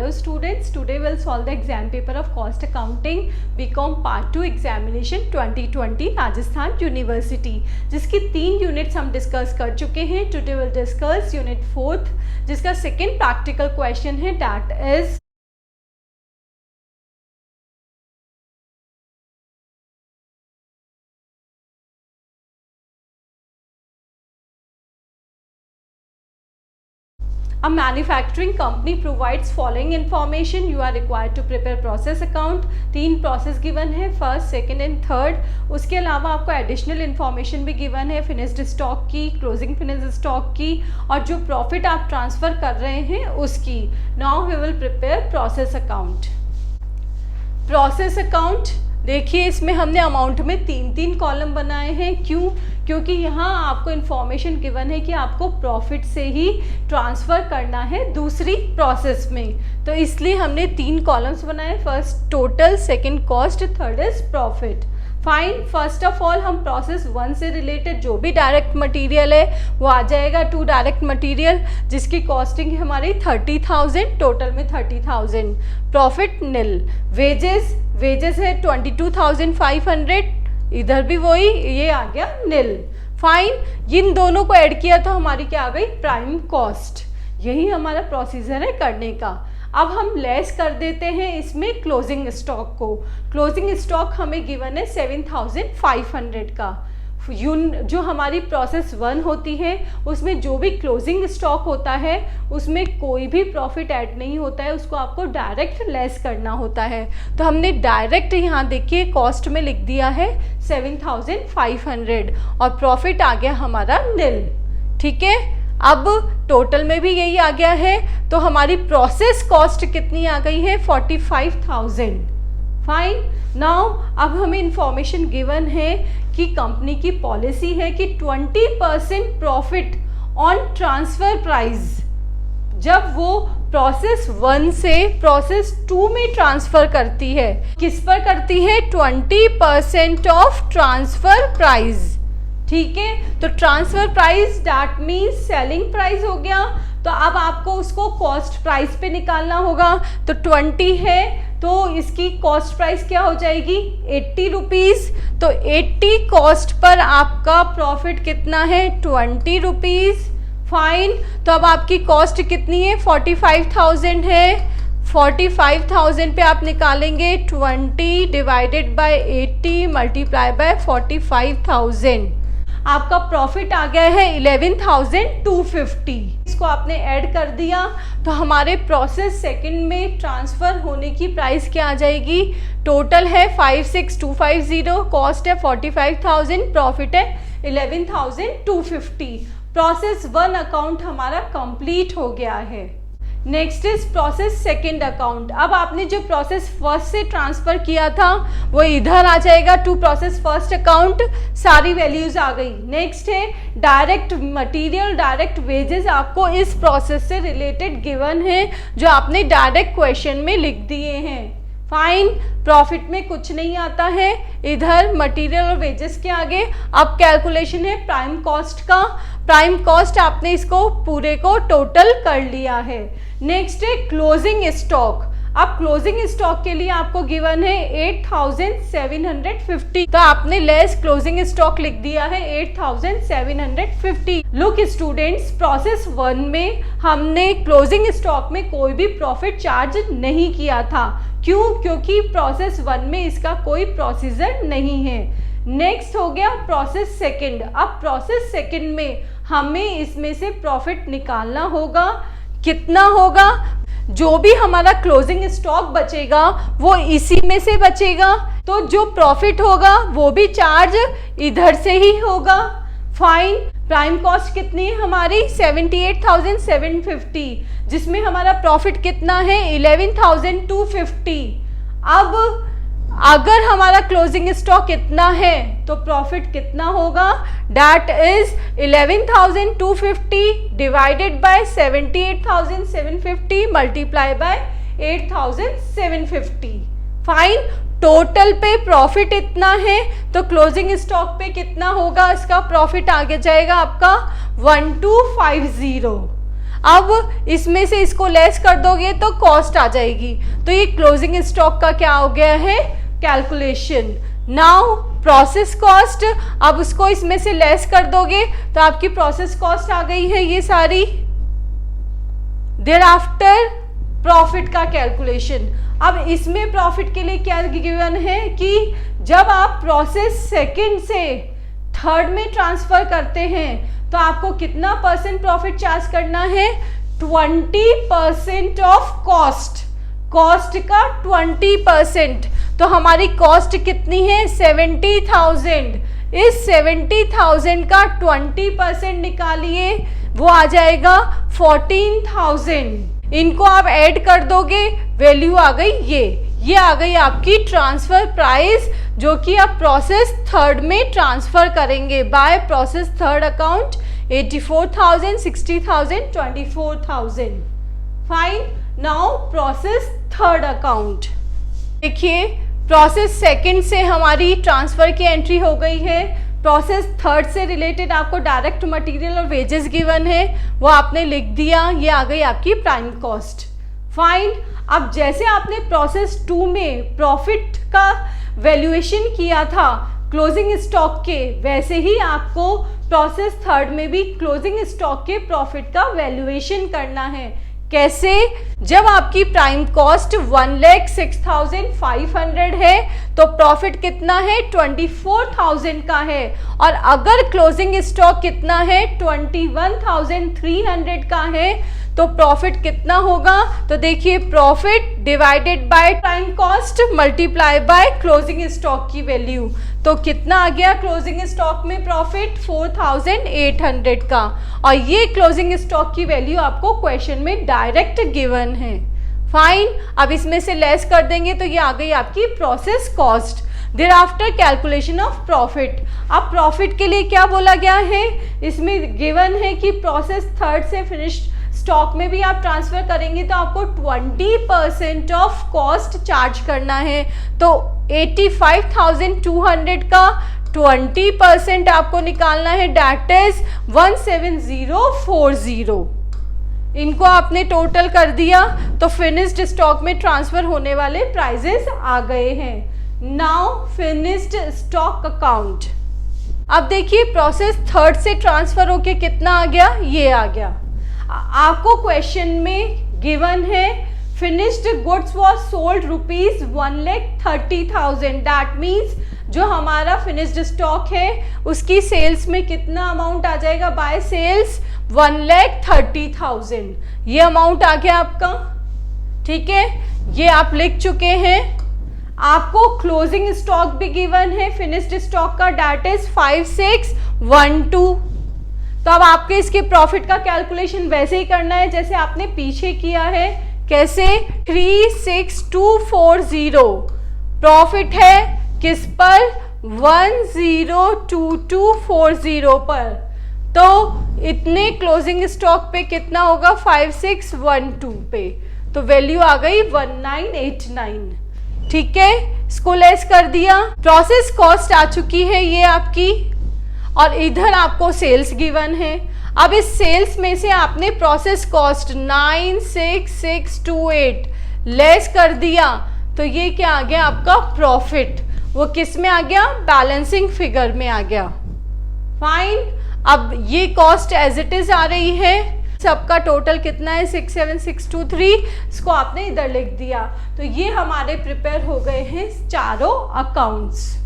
Hello students, today we'll solve the exam paper of Cost Accounting BCom Part 2 Examination 2020 Rajasthan university, जिसकी 3 units हम discuss कर चुके हैं। Today will discuss unit 4th, जिसका second practical question है, that is A manufacturing company provides following information. You are required to prepare process account. 3 process given है, first, second and third. उसके अलावा आपको एडिशनल इन्फॉर्मेशन भी given है, finished stock की, closing finished stock की, और जो प्रॉफिट आप ट्रांसफ़र कर रहे हैं उसकी। Now we will prepare process account. Process account देखिए, इसमें हमने अमाउंट में 3 कॉलम बनाए हैं। क्यों? क्योंकि यहाँ आपको इन्फॉर्मेशन गिवन है कि आपको प्रॉफिट से ही ट्रांसफ़र करना है दूसरी प्रोसेस में, तो इसलिए हमने 3 कॉलम्स बनाए। First total, second cost, third is profit. Fine, first of all हम प्रोसेस 1 से रिलेटेड जो भी डायरेक्ट मटेरियल है वो आ जाएगा टू डायरेक्ट मटेरियल, जिसकी कॉस्टिंग है हमारी 30,000, टोटल में 30,000। प्रॉफिट निल। वेजेस है 22,500, इधर भी वही, ये आ गया निल। फाइन, इन दोनों को ऐड किया तो हमारी क्या आ गई, प्राइम कॉस्ट। यही हमारा प्रोसीजर है करने का। अब हम लेस कर देते हैं इसमें क्लोजिंग स्टॉक को। क्लोजिंग स्टॉक हमें गिवन है 7,500 का। जो हमारी प्रोसेस 1 होती है उसमें जो भी क्लोजिंग स्टॉक होता है उसमें कोई भी प्रॉफिट ऐड नहीं होता है, उसको आपको डायरेक्ट लेस करना होता है। तो हमने डायरेक्ट यहाँ देखिए कॉस्ट में लिख दिया है 7,500 और प्रॉफिट आ गया हमारा निल। ठीक है, अब टोटल में भी यही आ गया है, तो हमारी प्रोसेस कॉस्ट कितनी आ गई है, 45,000। फाइन, नाउ अब हमें इंफॉर्मेशन गिवन है कि कंपनी की पॉलिसी है कि 20% प्रॉफिट ऑन ट्रांसफ़र प्राइस जब वो प्रोसेस 1 से प्रोसेस 2 में ट्रांसफ़र करती है, किस पर करती है, 20% ऑफ ट्रांसफ़र प्राइस। ठीक है, तो transfer price that means selling price हो गया। तो अब आपको उसको कॉस्ट प्राइस पे निकालना होगा। तो 20 है तो इसकी कॉस्ट प्राइस क्या हो जाएगी, 80 रुपीज़। तो 80 कॉस्ट पर आपका प्रॉफिट कितना है, 20 रुपीज़। फाइन, तो अब आपकी कॉस्ट कितनी है, 45,000 है। 45,000 पे आप निकालेंगे 20 डिवाइडेड बाय 80 मल्टीप्लाई बाय 45,000। आपका प्रॉफिट आ गया है 11,250। इसको आपने ऐड कर दिया तो हमारे प्रोसेस सेकंड में ट्रांसफ़र होने की प्राइस क्या आ जाएगी, टोटल है 56,250, कॉस्ट है 45,000, प्रॉफिट है 11,250। प्रोसेस 1 अकाउंट हमारा कंप्लीट हो गया है। Next is process second account. अब आपने जो प्रोसेस फर्स्ट से ट्रांसफ़र किया था वो इधर आ जाएगा टू प्रोसेस फर्स्ट अकाउंट, सारी वैल्यूज़ आ गई। नेक्स्ट है डायरेक्ट मटेरियल, डायरेक्ट वेजेस आपको इस प्रोसेस से रिलेटेड गिवन है जो आपने डायरेक्ट क्वेश्चन में लिख दिए हैं। फाइन, प्रॉफिट में कुछ नहीं आता है इधर मटेरियल और वेजेस के आगे। अब कैलकुलेशन है प्राइम कॉस्ट का। प्राइम कॉस्ट आपने इसको पूरे को टोटल कर लिया है। नेक्स्ट है क्लोजिंग स्टॉक। अब क्लोजिंग स्टॉक के लिए आपको गिवन है 8,750, तो आपने लेस क्लोजिंग स्टॉक लिख दिया है 8,750। लुक स्टूडेंट्स, प्रोसेस 1 में हमने क्लोजिंग स्टॉक में कोई भी प्रॉफिट चार्ज नहीं किया था। क्यों? क्योंकि प्रोसेस 1 में इसका कोई प्रोसीजर नहीं है। नेक्स्ट हो गया प्रोसेस सेकंड। अब प्रोसेस सेकंड में हमें इसमें से प्रॉफिट निकालना होगा। कितना होगा, जो भी हमारा क्लोजिंग स्टॉक बचेगा वो इसी में से बचेगा, तो जो प्रॉफिट होगा वो भी चार्ज इधर से ही होगा। फाइन, प्राइम कॉस्ट कितनी है हमारी, 78,750, जिसमें हमारा प्रॉफिट कितना है, 11,250। अब अगर हमारा क्लोजिंग स्टॉक इतना है तो प्रॉफिट कितना होगा, that is 11,250 divided by 78,750 multiply by 8,750। Fine, total पे प्रॉफिट इतना है तो क्लोजिंग स्टॉक पे कितना होगा, इसका प्रॉफिट आगे जाएगा आपका 1250। अब इसमें से इसको लेस कर दोगे तो कॉस्ट आ जाएगी। तो ये क्लोजिंग स्टॉक का क्या हो गया है, कैलकुलेशन। नाउ प्रोसेस कॉस्ट, अब उसको इसमें से लेस कर दोगे तो आपकी प्रोसेस कॉस्ट आ गई है ये सारी। देयर आफ्टर प्रॉफिट का कैलकुलेशन। अब इसमें प्रॉफिट के लिए क्या गिवन है कि जब आप प्रोसेस सेकंड से थर्ड में ट्रांसफर करते हैं तो आपको कितना परसेंट प्रॉफिट चार्ज करना है, 20% ऑफ कॉस्ट, कॉस्ट का 20%। तो हमारी कॉस्ट कितनी है, 70,000। इस 70,000 का 20% निकालिए, वो आ जाएगा 14,000। इनको आप ऐड कर दोगे, वैल्यू आ गई ये आ गई आपकी ट्रांसफर प्राइस, जो कि आप प्रोसेस थर्ड में ट्रांसफर करेंगे by process third account. 84,000, 60,000, 24,000। Fine. Now process third account. देखिए प्रोसेस सेकंड से हमारी ट्रांसफर की एंट्री हो गई है। प्रोसेस थर्ड से रिलेटेड आपको डायरेक्ट मटेरियल और वेजेस गिवन है, वो आपने लिख दिया, ये आ गई आपकी प्राइम कॉस्ट। फाइन। अब जैसे आपने प्रोसेस टू में प्रॉफिट का वैल्यूएशन किया था क्लोजिंग स्टॉक के, वैसे ही आपको प्रोसेस थर्ड में भी क्लोजिंग स्टॉक के प्रॉफिट का वैल्यूएशन करना है। कैसे? जब आपकी प्राइम कॉस्ट 1,06,500 है तो प्रॉफिट कितना है, 24,000 का है। और अगर क्लोजिंग स्टॉक कितना है, 21,300 का है, तो प्रॉफिट कितना होगा, तो देखिए profit divided by prime cost multiply by closing stock की वैल्यू। तो कितना आ गया क्लोजिंग स्टॉक में प्रॉफिट, 4,800 का। और ये क्लोजिंग स्टॉक की वैल्यू आपको क्वेश्चन में डायरेक्ट गिवन है। फाइन। अब इसमें से लेस कर देंगे तो ये आ गई आपकी process cost. Thereafter calculation of profit. अब प्रॉफिट के लिए क्या बोला गया है, इसमें गिवन है कि प्रोसेस थर्ड से फिनिश्ड स्टॉक में भी आप ट्रांसफर करेंगे तो आपको 20% ऑफ कॉस्ट चार्ज करना है। तो 85,200 का 20% आपको निकालना है, डैट इज 17040। इनको आपने टोटल कर दिया तो फिनिश्ड स्टॉक में ट्रांसफर होने वाले प्राइजेस आ गए हैं। Now finished stock account. अब देखिए प्रोसेस थर्ड से ट्रांसफर होके कितना आ गया, ये आ गया। आपको क्वेश्चन में गिवन है finished goods was sold ₹1,30,000। That means जो हमारा फिनिश्ड स्टॉक है उसकी सेल्स में कितना अमाउंट आ जाएगा, बाय सेल्स 1,30,000। ये अमाउंट आ गया आपका। ठीक है, ये आप लिख चुके हैं। आपको क्लोजिंग स्टॉक भी गिवन है फिनिश्ड स्टॉक का, डैट इज 5612। तो अब आपके इसके प्रॉफिट का कैलकुलेशन वैसे ही करना है जैसे आपने पीछे किया है। कैसे? 36240 प्रॉफिट है किस पर, 102240 पर। तो इतने क्लोजिंग स्टॉक पे कितना होगा, 5612 पे। तो वैल्यू आ गई 1989। ठीक है, इसको लेस कर दिया। प्रोसेस कॉस्ट आ चुकी है ये आपकी, और इधर आपको सेल्स गिवन है। अब इस सेल्स में से आपने प्रोसेस कॉस्ट 96628 लेस कर दिया तो ये क्या आ गया आपका प्रॉफिट। वो किस में आ गया, बैलेंसिंग फिगर में आ गया। फाइन। अब ये कॉस्ट एज इट इज आ रही है। सबका टोटल कितना है, 67623। इसको आपने इधर लिख दिया। तो ये हमारे प्रिपेयर हो गए हैं चारों अकाउंट्स।